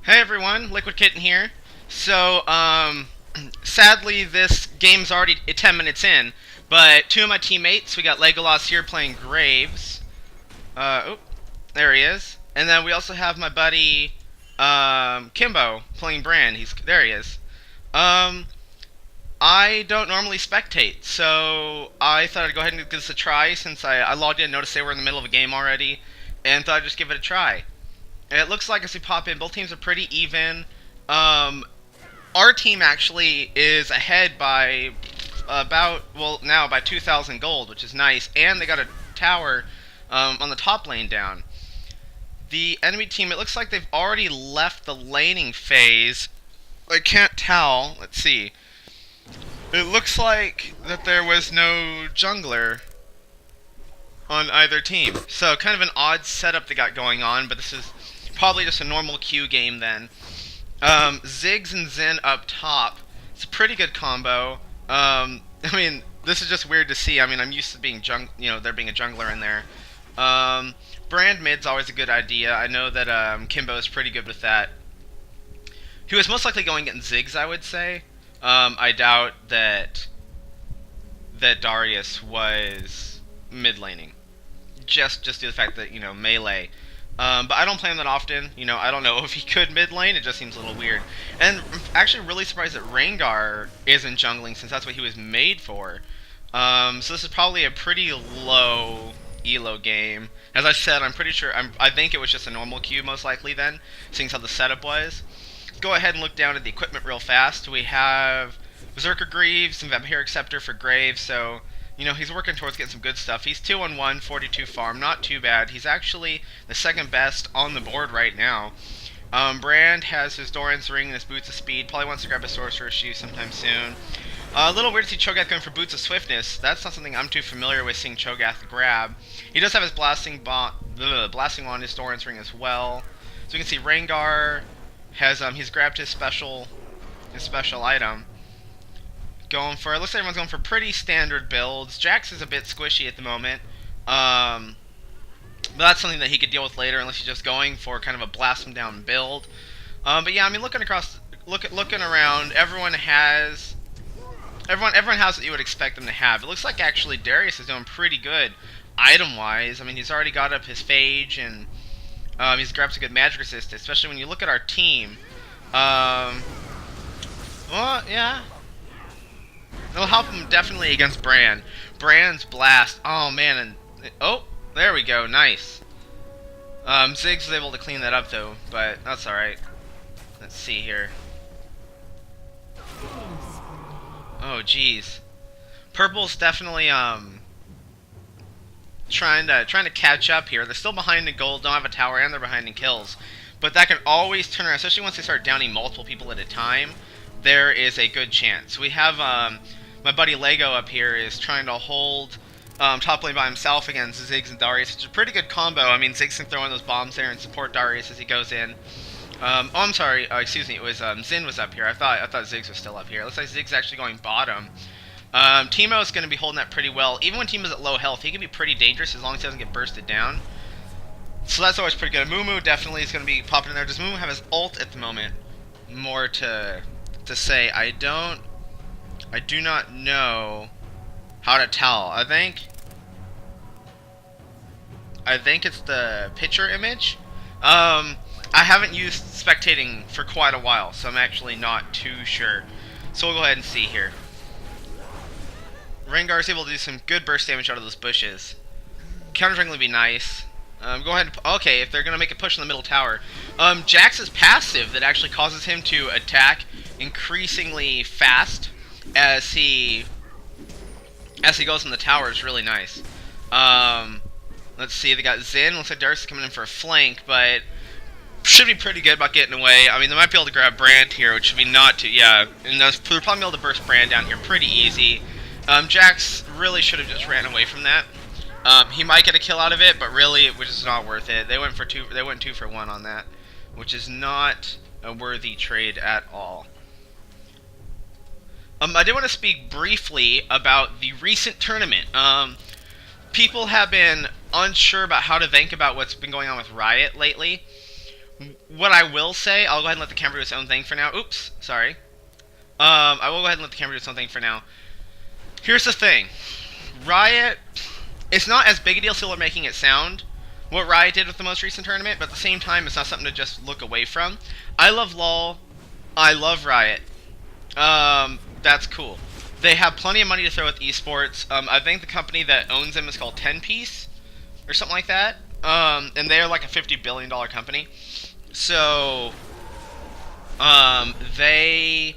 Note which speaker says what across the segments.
Speaker 1: Hey everyone, LiquidKitten here. So, sadly this game's already 10 minutes in, but two of my teammates, we got Legolas here playing Graves. Oh, there he is. And then we also have my buddy, Kimbo playing Brand. There he is. I don't normally spectate, so I thought I'd go ahead and give this a try since I logged in and noticed they were in the middle of a game already, and thought I'd just give it a try. And it looks like as we pop in, both teams are pretty even. Our team actually is ahead by now by 2,000 gold, which is nice. And they got a tower on the top lane down. The enemy team, it looks like they've already left the laning phase. I can't tell. Let's see. It looks like that there was no jungler on either team. So kind of an odd setup they got going on, but this is probably just a normal queue game then. Ziggs and Zen up top. It's a pretty good combo. I mean, this is just weird to see. I mean, I'm used to being there being a jungler in there. Brand mid's always a good idea. I know that Kimbo is pretty good with that. He was most likely going getting Ziggs, I would say. I doubt that Darius was mid laning. Just due to the fact that, melee. But I don't play him that often. I don't know if he could mid lane. It just seems a little weird. And I'm actually really surprised that Rengar isn't jungling since that's what he was made for. So this is probably a pretty low elo game. As I said, I'm pretty sure, I think it was just a normal queue most likely then, seeing how the setup was. Let's go ahead and look down at the equipment real fast. We have Berserker Greaves and Vampiric Scepter for Graves, so he's working towards getting some good stuff. He's 2-on-1, 42 farm, not too bad. He's actually the second best on the board right now. Brand has his Doran's Ring and his Boots of Speed. Probably wants to grab a Sorcerer's Shoe sometime soon. A little weird to see Cho'Gath going for Boots of Swiftness. That's not something I'm too familiar with seeing Cho'Gath grab. He does have his Blasting Wand, his Doran's Ring as well. So we can see Rengar has he's grabbed his special item. Looks like everyone's going for pretty standard builds. Jax is a bit squishy at the moment. But that's something that he could deal with later unless he's just going for kind of a blast him down build. But yeah, I mean, looking around, everyone has what you would expect them to have. It looks like actually Darius is doing pretty good item-wise. I mean, he's already got up his Phage and he's grabbed some good magic resist, especially when you look at our team. Well, yeah. It'll help him definitely against Brand. Brand's Blast. Oh, man. Oh, there we go. Nice. Ziggs was able to clean that up, though, but that's alright. Let's see here. Oh, jeez. Purple's definitely, trying to catch up here. They're still behind in gold, don't have a tower, and they're behind in kills. But that can always turn around, especially once they start downing multiple people at a time. There is a good chance. We have, my buddy Lego up here is trying to hold top lane by himself against Ziggs and Darius. It's a pretty good combo. I mean, Ziggs can throw in those bombs there and support Darius as he goes in. Oh, I'm sorry. Excuse me. It was Zin was up here. I thought Ziggs was still up here. It looks like Ziggs actually going bottom. Teemo is going to be holding that pretty well. Even when Teemo's at low health, he can be pretty dangerous as long as he doesn't get bursted down. So that's always pretty good. Mumu definitely is going to be popping in there. Does Mumu have his ult at the moment? More to say. I do not know how to tell. I think it's the picture image. I haven't used spectating for quite a while, so I'm actually not too sure. So we'll go ahead and see here. Rengar is able to do some good burst damage out of those bushes. Counter-jungling would be nice. Go ahead and... Okay, if they're going to make a push in the middle tower. Jax's passive that actually causes him to attack increasingly fast as he goes in the tower is really nice. Let's see, they got Zin. Looks like Darius is coming in for a flank, but should be pretty good about getting away. I mean, they might be able to grab Brand here, which should be not too... Yeah, and they'll probably be able to burst Brand down here pretty easy. Jax really should have just ran away from that. He might get a kill out of it, but really it was just not worth it. They went 2 for 1 on that, which is not a worthy trade at all. I did want to speak briefly about the recent tournament. People have been unsure about how to think about what's been going on with Riot lately. What I will say, I'll go ahead and let the camera do its own thing for now. Oops, sorry. I will go ahead and let the camera do its own thing for now. Here's the thing. Riot, it's not as big a deal still they're making it sound, what Riot did with the most recent tournament, but at the same time, it's not something to just look away from. I love LoL. I love Riot. That's cool. They have plenty of money to throw at esports. I think the company that owns them is called 10 Piece, or something like that. And they're like a $50 billion company. So, they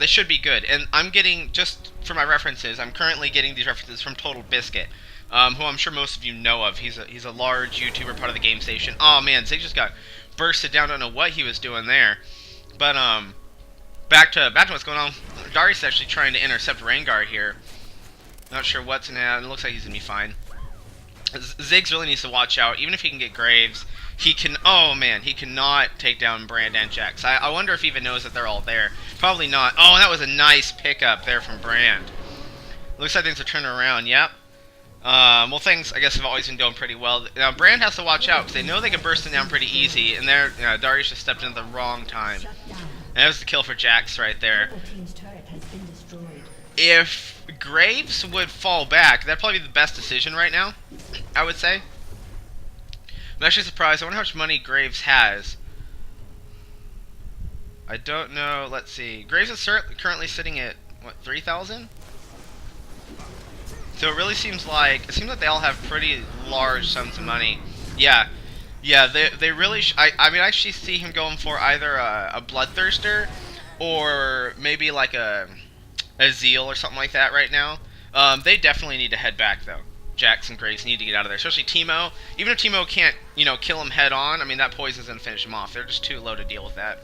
Speaker 1: should be good. And I'm getting, just for my references, I'm currently getting these references from Total Biscuit, who I'm sure most of you know of. He's a large YouTuber, part of the Game Station. Oh man, Zig just got bursted down. I don't know what he was doing there. But, back to what's going on. Darius is actually trying to intercept Rengar here. Not sure what's gonna happen. It looks like he's gonna be fine. Ziggs really needs to watch out. Even if he can get Graves, he can... Oh, man. He cannot take down Brand and Jax. I wonder if he even knows that they're all there. Probably not. Oh, that was a nice pickup there from Brand. Looks like things are turning around. Yep. Well, things, I guess, have always been going pretty well. Now, Brand has to watch out, because they know they can burst him down pretty easy. And there, Darius just stepped in at the wrong time. And that was the kill for Jax right there. If Graves would fall back, that'd probably be the best decision right now, I would say. I'm actually surprised. I wonder how much money Graves has. I don't know. Let's see. Graves is currently sitting at, what, 3,000? So it really seems like they all have pretty large sums of money. Yeah. Yeah, they really... I mean, I actually see him going for either a Bloodthirster or maybe like a Zeal or something like that right now. They definitely need to head back, though. Jax and Graves need to get out of there, especially Teemo. Even if Teemo can't, kill him head on, I mean, that poison's going to finish him off. They're just too low to deal with that.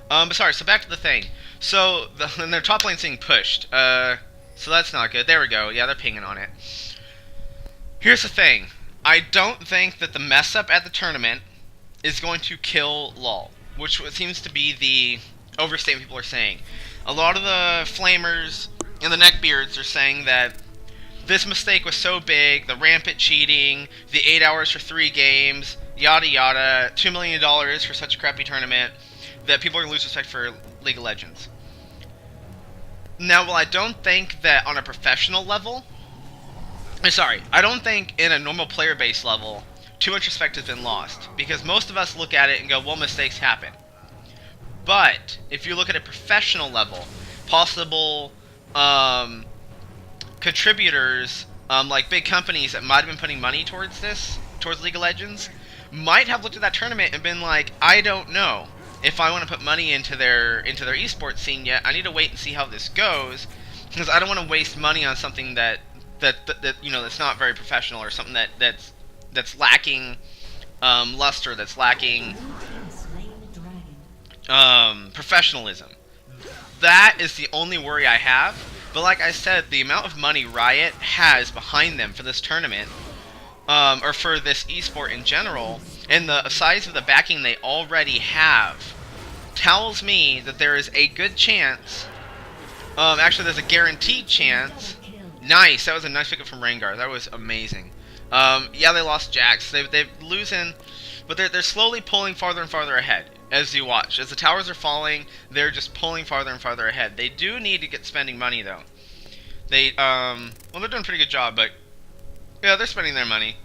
Speaker 1: But sorry, so back to the thing. So, their top lane's being pushed. So that's not good. There we go. Yeah, they're pinging on it. Here's the thing. I don't think that the mess-up at the tournament is going to kill LoL, which seems to be the overstatement people are saying. A lot of the flamers and the neckbeards are saying that this mistake was so big, the rampant cheating, the 8 hours for 3 games, yada yada, $2 million for such a crappy tournament, that people are going to lose respect for League of Legends. Now, while I don't think that on a professional level, I don't think in a normal player base level, too much respect has been lost. Because most of us look at it and go, well, mistakes happen. But, if you look at a professional level, possible contributors, like big companies that might have been putting money towards League of Legends, might have looked at that tournament and been like, I don't know if I want to put money into their esports scene yet. I need to wait and see how this goes, because I don't want to waste money on something that that's not very professional, or something that's lacking luster, that's lacking professionalism. That is the only worry I have. But like I said, the amount of money Riot has behind them for this tournament, or for this esport in general, and the size of the backing they already have, tells me that there is a good chance, actually there's a guaranteed chance. Nice, that was a nice pickup from Rengar. That was amazing. Yeah, they lost Jax. They're losing, but they're slowly pulling farther and farther ahead as you watch. As the towers are falling, they're just pulling farther and farther ahead. They do need to get spending money, though. Well, they're doing a pretty good job, but yeah, they're spending their money.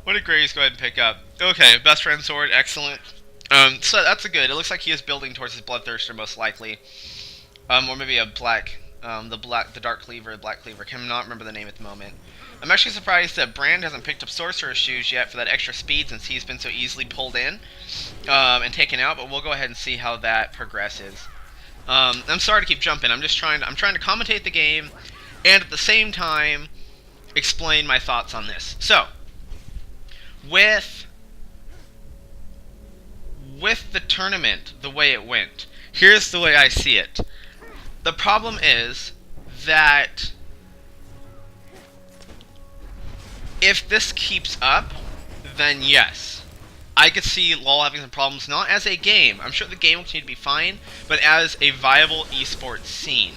Speaker 1: What did Graves go ahead and pick up? Okay, best friend sword, excellent. So that's a good. It looks like he is building towards his Bloodthirster, most likely. Or maybe a black. The Dark Cleaver, Black Cleaver. Cannot remember the name at the moment. I'm actually surprised that Brand hasn't picked up Sorcerer's Shoes yet for that extra speed, since he's been so easily pulled in and taken out. But we'll go ahead and see how that progresses. I'm sorry to keep jumping. I'm trying to commentate the game, and at the same time explain my thoughts on this. So, with the tournament, the way it went, here's the way I see it. The problem is that if this keeps up, then yes, I could see LoL having some problems, not as a game. I'm sure the game will continue to be fine, but as a viable esports scene.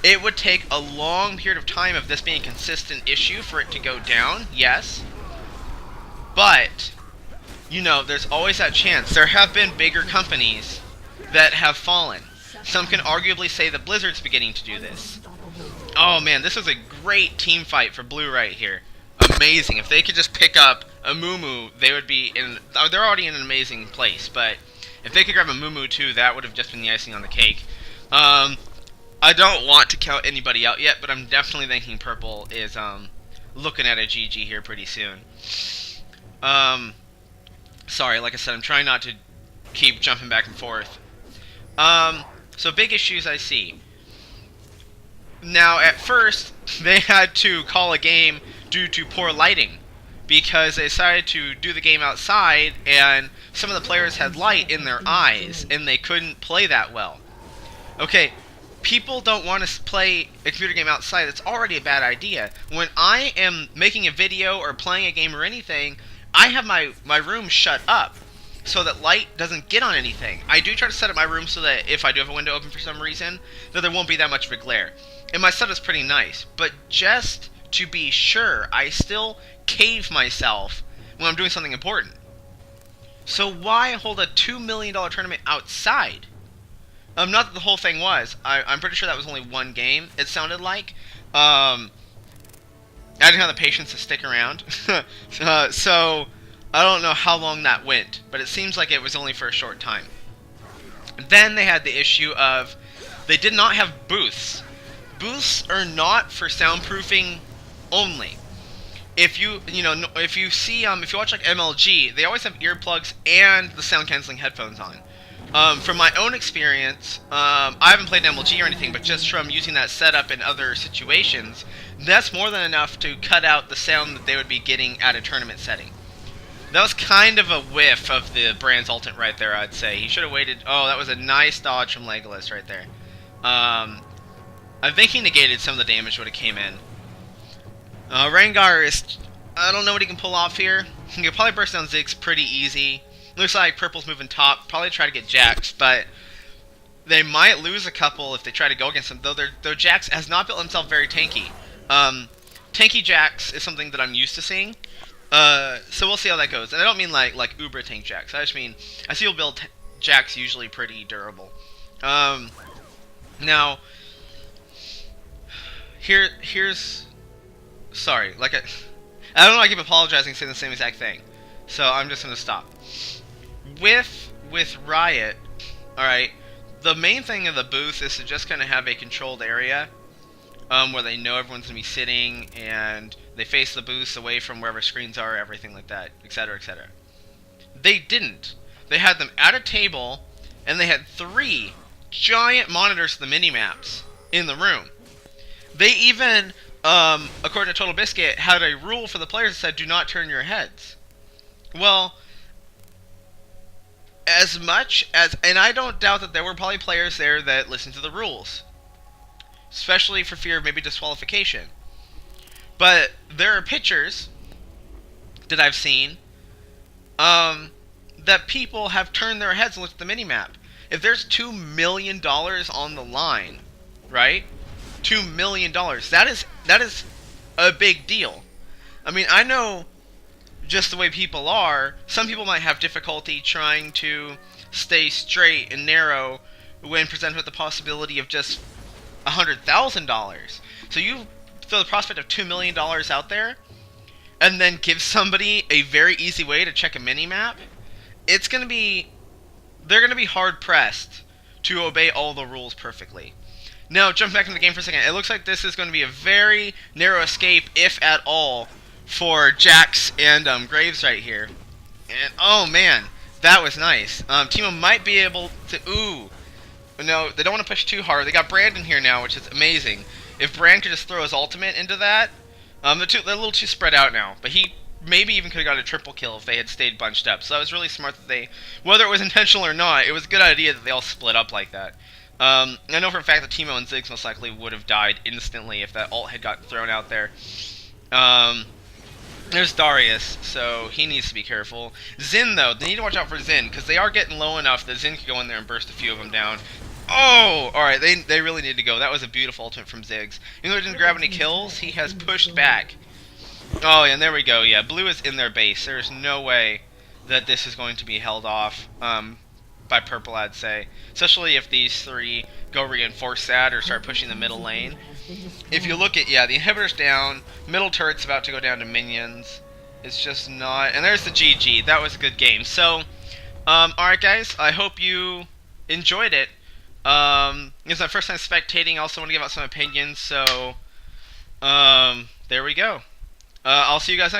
Speaker 1: It would take a long period of time of this being a consistent issue for it to go down, yes. But you know, there's always that chance. There have been bigger companies that have fallen. Some can arguably say that Blizzard's beginning to do this. Oh man, this was a great team fight for Blue right here. Amazing. If they could just pick up a Mumu, they would be in... They're already in an amazing place, but if they could grab a Mumu too, that would have just been the icing on the cake. I don't want to count anybody out yet, but I'm definitely thinking Purple is looking at a GG here pretty soon. Sorry, like I said, I'm trying not to keep jumping back and forth. So big issues I see. Now, at first, they had to call a game due to poor lighting, because they decided to do the game outside, and some of the players had light in their eyes, and they couldn't play that well. Okay, people don't want to play a computer game outside. It's already a bad idea. When I am making a video or playing a game or anything, I have my room shut up so that light doesn't get on anything. I do try to set up my room so that if I do have a window open for some reason, that there won't be that much of a glare. And my setup's pretty nice, but just to be sure, I still cave myself when I'm doing something important. So why hold a $2 million tournament outside? Not that the whole thing was. I'm pretty sure that was only one game, it sounded like. I didn't have the patience to stick around. So I don't know how long that went, but it seems like it was only for a short time. Then they had the issue of they did not have booths. Booths are not for soundproofing only. If you see if you watch like MLG, they always have earplugs and the sound canceling headphones on. From my own experience, I haven't played MLG or anything, but just from using that setup in other situations, that's more than enough to cut out the sound that they would be getting at a tournament setting. That was kind of a whiff of the Brand's ultimate right there, I'd say. He should have waited. Oh, that was a nice dodge from Legolas right there. I think he negated some of the damage when it came in. Rengar is... I don't know what he can pull off here. He can probably burst down Ziggs pretty easy. Looks like Purple's moving top. Probably try to get Jax, but they might lose a couple if they try to go against him. Though Jax has not built himself very tanky. Tanky Jax is something that I'm used to seeing. So we'll see how that goes. And I don't mean like Uber tank Jax. I just mean I see people build Jax usually pretty durable. Now here's sorry. I don't know. I keep apologizing, saying the same exact thing. So I'm just gonna stop. With Riot, all right. The main thing of the booth is to just kind of have a controlled area. Where they know everyone's going to be sitting, and they face the booths away from wherever screens are, everything like that, etc., etc. They didn't. They had them at a table, and they had 3 giant monitors of the mini-maps in the room. They even, according to Total Biscuit, had a rule for the players that said, do not turn your heads. Well, as much as, and I don't doubt that there were probably players there that listened to the rules, especially for fear of maybe disqualification. But there are pictures that I've seen that people have turned their heads and looked at the minimap. If there's $2 million on the line, right? $2 million. That is a big deal. I mean, I know just the way people are, some people might have difficulty trying to stay straight and narrow when presented with the possibility of just $100,000. So you throw the prospect of $2 million out there, and then give somebody a very easy way to check a mini-map, it's going to be... they're going to be hard-pressed to obey all the rules perfectly. Now, jump back into the game for a second. It looks like this is going to be a very narrow escape, if at all, for Jax and Graves right here. And, oh man, that was nice. Teemo might be able to... ooh. No, they don't want to push too hard. They got Brandon here now, which is amazing. If Brand could just throw his ultimate into that... they're a little too spread out now. But he maybe even could have got a triple kill if they had stayed bunched up. So that was really smart that they... whether it was intentional or not, it was a good idea that they all split up like that. I know for a fact that Teemo and Ziggs most likely would have died instantly if that ult had gotten thrown out there. There's Darius, so he needs to be careful. Xin, though, they need to watch out for Xin, because they are getting low enough that Xin could go in there and burst a few of them down. Oh! Alright, they really need to go. That was a beautiful ultimate from Ziggs. Even though he didn't grab any kills, he has pushed back. Oh, and there we go, yeah. Blue is in their base. There's no way that this is going to be held off by purple, I'd say. Especially if these three go reinforce that or start pushing the middle lane. If you look at, yeah, the inhibitor's down, middle turret's about to go down to minions. It's just not... And there's the GG. That was a good game. So, alright guys, I hope you enjoyed it. It's my first time spectating. I also want to give out some opinions, so... there we go. I'll see you guys next